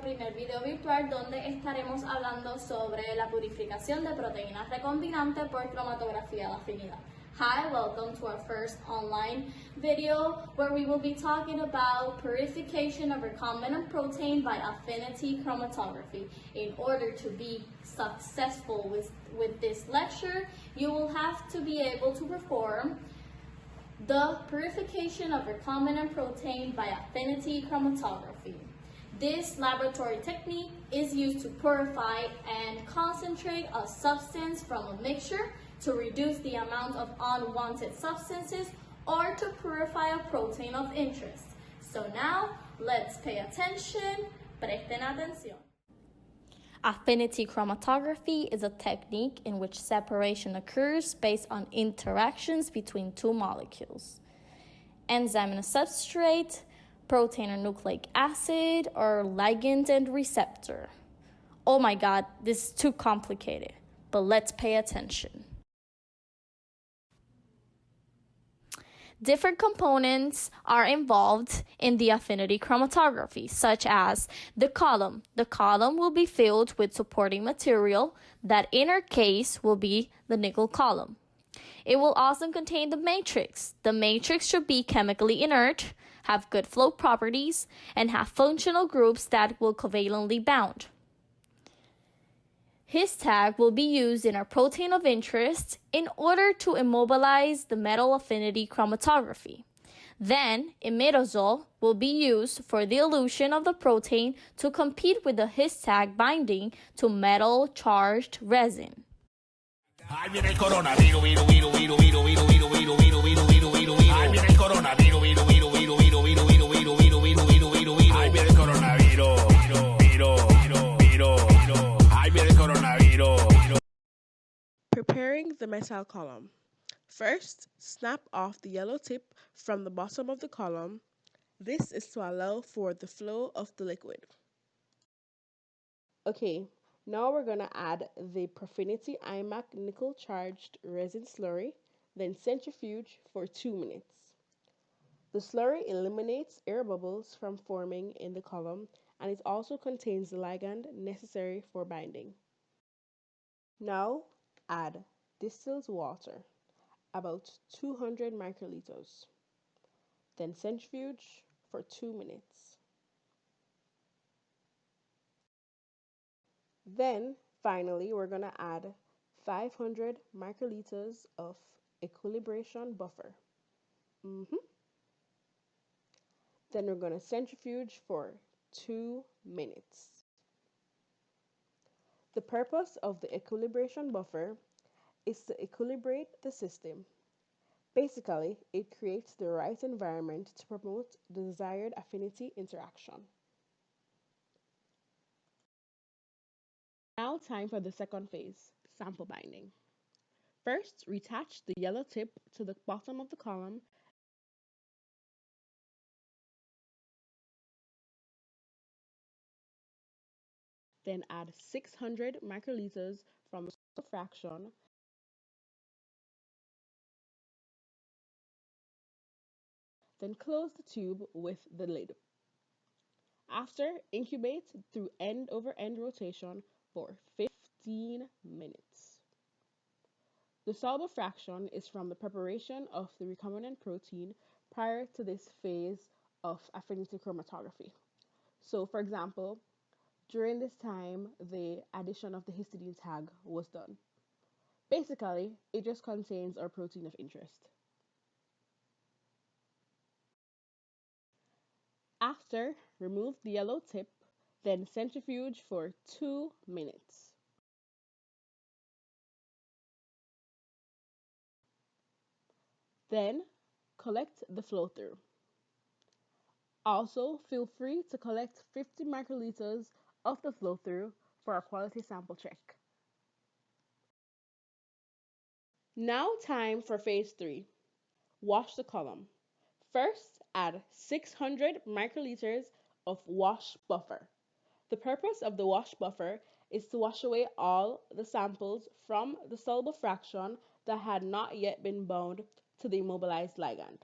primer video virtual donde estaremos hablando sobre la purificación de proteínas recombinantes por cromatografía de afinidad. Hi, welcome to our first online video where we will be talking about purification of recombinant protein by affinity chromatography. In order to be successful with this lecture, you will have to be able to perform the purification of recombinant protein by affinity chromatography. This laboratory technique is used to purify and concentrate a substance from a mixture to reduce the amount of unwanted substances or to purify a protein of interest. So now, let's pay attention. Presten atención. Affinity chromatography is a technique in which separation occurs based on interactions between two molecules. Enzyme and a substrate, protein or nucleic acid, or ligand and receptor. Oh my God, this is too complicated, but let's pay attention. Different components are involved in the affinity chromatography, such as the column. The column will be filled with supporting material. That inner case will be the nickel column. It will also contain the matrix. The matrix should be chemically inert, have good flow properties, and have functional groups that will covalently bound. His tag will be used in our protein of interest in order to immobilize the metal affinity chromatography. Then, imidazole will be used for the elution of the protein to compete with the his tag binding to metal charged resin. Ahí viene el coronavirus, virus, virus, virus, virus, virus, virus, virus, virus, virus, virus, virus, virus. Ahí viene el coronavirus, virus, virus, virus, virus, virus, virus, virus, virus, virus, virus, virus, virus. Ahí viene el coronavirus, virus, virus, virus, virus. Ahí viene el coronavirus. Preparing the metal column. First, snap off the yellow tip from the bottom of the column. This is to allow for the flow of the liquid. Okay, now we're going to add the Affinity iMac nickel charged resin slurry, then centrifuge for 2 minutes. The slurry eliminates air bubbles from forming in the column, and it also contains the ligand necessary for binding. Now, add distilled water, about 200 microliters. Then centrifuge for 2 minutes. Then, finally, we're going to add 500 microliters of equilibration buffer. Then we're going to centrifuge for 2 minutes. The purpose of the equilibration buffer is to equilibrate the system. Basically, it creates the right environment to promote the desired affinity interaction. Now time for the second phase, sample binding. First, retach the yellow tip to the bottom of the column. Then add 600 microliters from the fraction. Then close the tube with the lid. After, incubate through end-over-end rotation for 15 minutes. The soluble fraction is from the preparation of the recombinant protein prior to this phase of affinity chromatography. So, for example, during this time, the addition of the histidine tag was done. Basically, it just contains our protein of interest. After, remove the yellow tip, then centrifuge for 2 minutes. Then, collect the flow through. Also, feel free to collect 50 microliters of the flow through for a quality sample check. Now time for phase 3. Wash the column. First, add 600 microliters of wash buffer. The purpose of the wash buffer is to wash away all the samples from the soluble fraction that had not yet been bound to the immobilized ligand.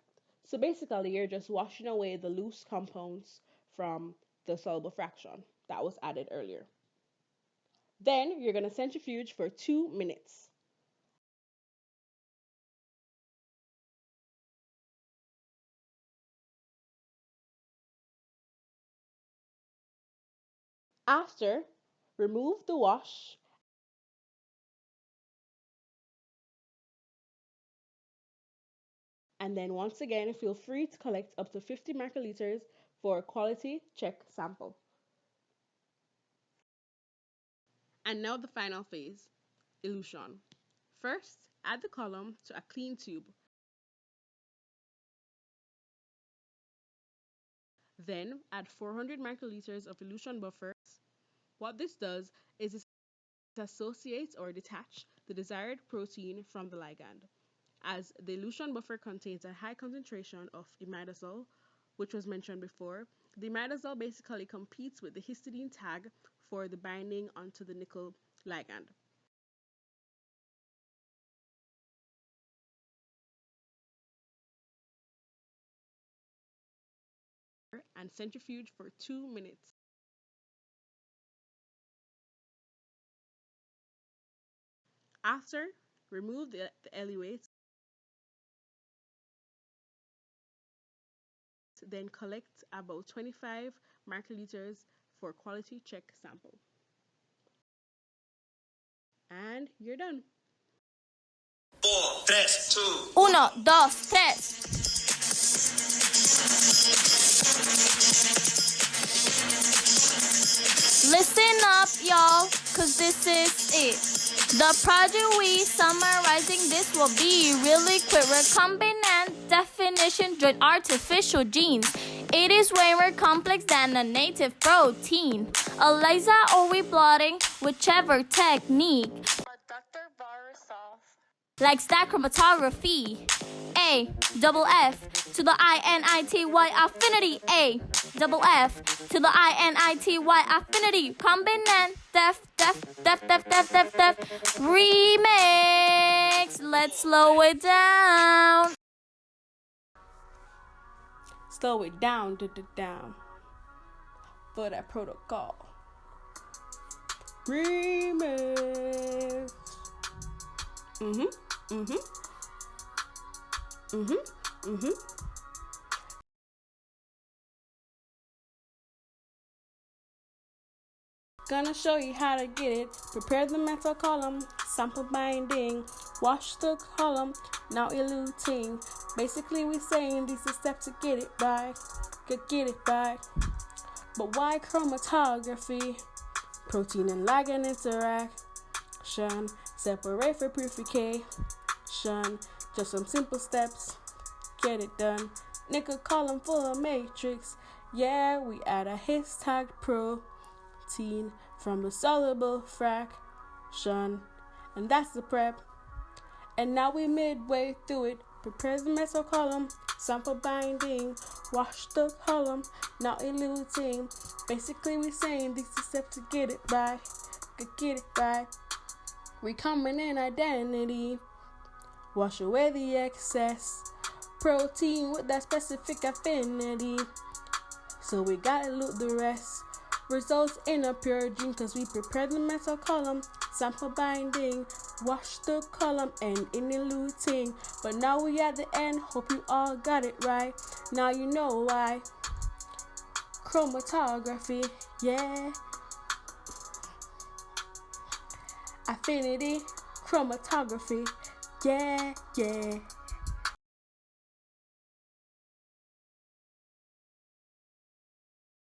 So basically, you're just washing away the loose compounds from the soluble fraction. that was added earlier. Then you're going to centrifuge for 2 minutes. After, remove the wash and then once again feel free to collect up to 50 microliters for a quality check sample. And now the final phase, elution. First, add the column to a clean tube. Then add 400 microliters of elution buffer. What this does is it associates or detach the desired protein from the ligand. As the elution buffer contains a high concentration of imidazole, which was mentioned before, the imidazole basically competes with the histidine tag for the binding onto the nickel ligand. And centrifuge for 2 minutes. After, remove the eluate, then collect about 25 microliters for quality check sample. And you're done. 4, 3, 2. 1, 2, 3. Listen up, y'all, cause this is it. The project we summarizing this will be really quick. Recombinant definition join artificial genes. It is way more complex than a native protein. ELISA or reblotting, whichever technique. But Dr. Borisov likes that chromatography. A double F to the INITY affinity. A double F to the INITY affinity. Recombinant def remix. Let's slow it down. Slow it down, down for that protocol. Remix. Gonna show you how to get it. Prepare the metal column, sample binding, wash the column, now eluting. Basically we saying these are steps to get it right, get it right. But why chromatography? Protein and ligand interaction, separate for purification. Just some simple steps, get it done. Nickel column full of matrix. Yeah, we add a histag protein from the soluble fraction, and that's the prep. And now we midway through it. Prepare the metal column, sample binding, wash the column, now eluting. Basically we saying these are steps to get it right, get it right. Recombinant identity, wash away the excess protein with that specific affinity. So we gotta elute the rest. Results in a pure gene cause we prepare the metal column, sample binding, wash the column and in eluting. But now we at the end, hope you all got it right. Now you know why. Chromatography, yeah. Affinity, chromatography, yeah.